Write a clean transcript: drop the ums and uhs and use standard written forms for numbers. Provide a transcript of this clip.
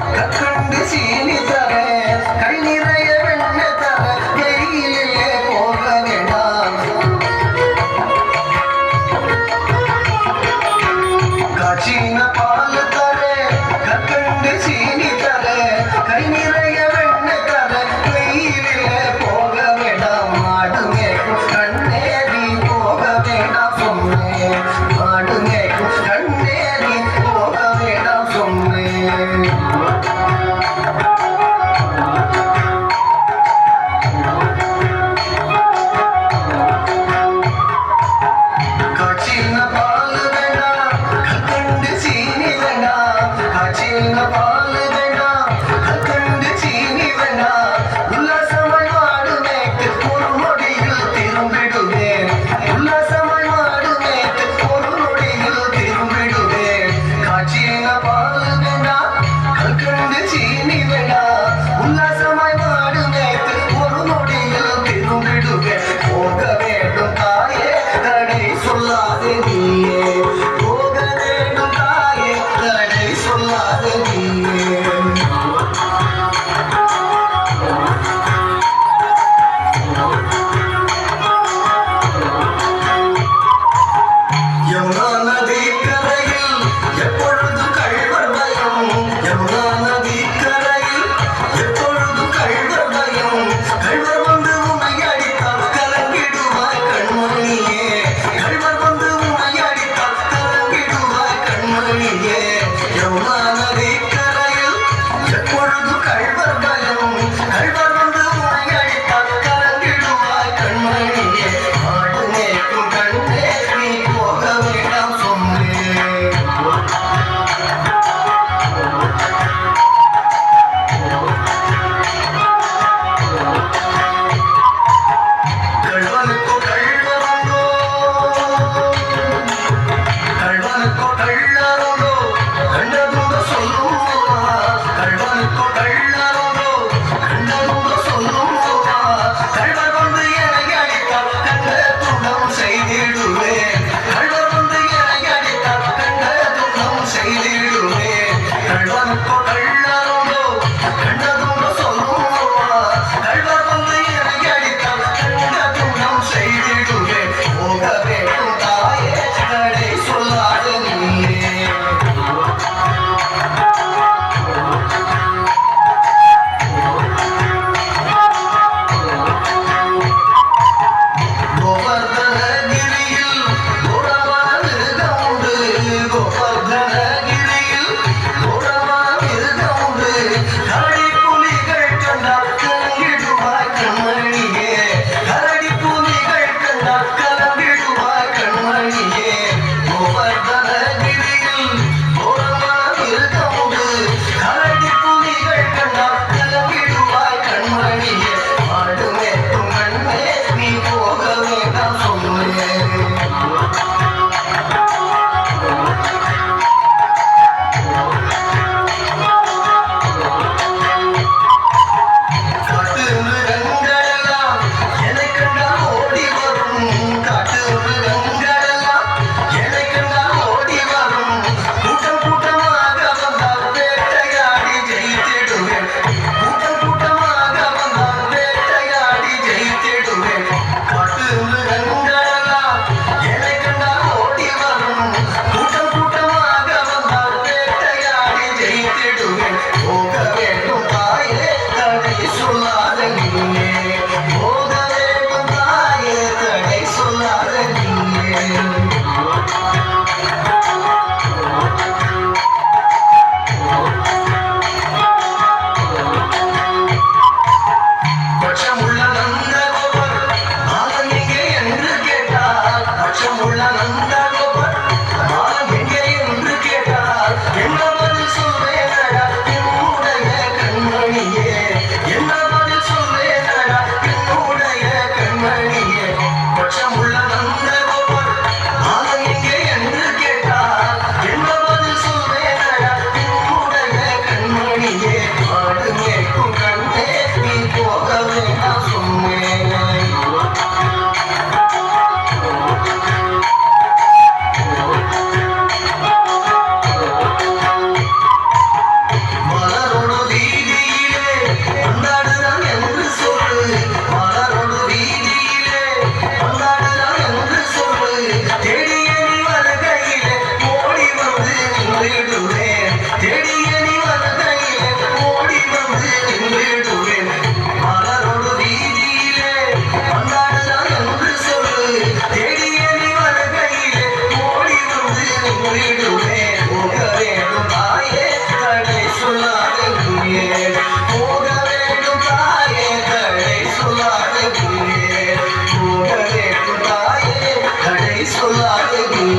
கற்கண்டு சீனி தர கை நிறைய வெண்ண தர வெயிலே போக வேண்டாம் காட்சின பால் தர கற்கண்டு சீனி தர கை நிறைய வெண்ண தர வெயிலே போக வேண்டாம் மாடு மேய்க்கும் கண்ணேறி போக வேண்டாம் சொன்னேன் மாடு மேய்க்கும் கண்ணேறி போக வேண்டாம் சொன்னேன் காட்சின பால் வேண்டாம் கற்கண்டு சீனி வேண்டாம் காட்சின பால் வேண்டாம் கற்கண்டு சீனி வேண்டாம் உல்லாசமாய் மாடு மேய்த்து ஒரு நொடியில் திரும்பிடுவேன் உல்லாசமாய் மாடு மேய்த்து ஒரு நொடியில் திரும்பிடுவேன் காட்சின பால் வேண்டாம் கற்கண்டு சீனி வேண்டாம் உல்லாசமாய் மாடு மேய்த்து ஒரு நொடியில் திரும்பிடுவேன் போக வேண்டும் தாயே தடை சொல்லாதே நீயே போக வேண்டும் தாயே தடை சொல்லாதே நீயே யமுனா நதி கரையில் எப்பொழுது கள்வர் பயம் யமுனா நதி கரையில் எப்பொழுது கள்வர் பயம் கள்வர் வந்து உன்னை அடித்தால் கலங்கிடுவாய் கண்மணியே கள்வர் வந்து உன்னை அடித்தால் கலங்கிடுவாய் கண்மணியே யமுனா நதி கரையில் எப்பொழுது கள்வர் பயம் கள்வர் வந்து உன்னை அடித்தால் கலங்கிடுவாய் கண்மணியே ஆடு மேய்க்கும் கண்ணே நீ போக வேண்டாம் சொன்னேன் கள்வனுக்கோ கள்ளருண்டோ கள்வனுக்கோ கள்ளருண்டோ கண்டதுங்க சொல்லுவா கள்வனுக்கோ கள்ளருண்டோ கண்டதுங்க சொல்லுவா கள்வர் வந்து என்னை அடித்தால் கண்ட துணம் செய்திடுவேன் கள்வர் வந்து என்னை அடித்தால் கண்ட துணம் செய்திடுவேன் கள்வனுக்கோ கள்ளருண்டோ கண்டதுங்க சொல்லுவா கள்வர் வந்து என்னை அடித்தால் கண்ட துணம் செய்திடுவேன் போக வேண்டும் தாயே தடை சொல்லாத நீயே கோவர்தனகிரியில் கோரமான மிருகம் உண்டு கோவர்தனகிரியில் கோரமான மிருகம் தேடிய நீ வருகையிலே ஓடி வந்து நின்றிடுவேன் மலரோடு வீதியிலே வந்தாடுதான் என்று சொல்லு தேடிய நீ வருகையிலே ஓடி வந்து நின்றிடுவேன் போக வேண்டும் தாயே தடை சொல்லாத குடியே போக வேண்டும் தாயே தடை சொல்லாத குடியே போக வேண்டும் தாயே தடை சொல்லாத குடியே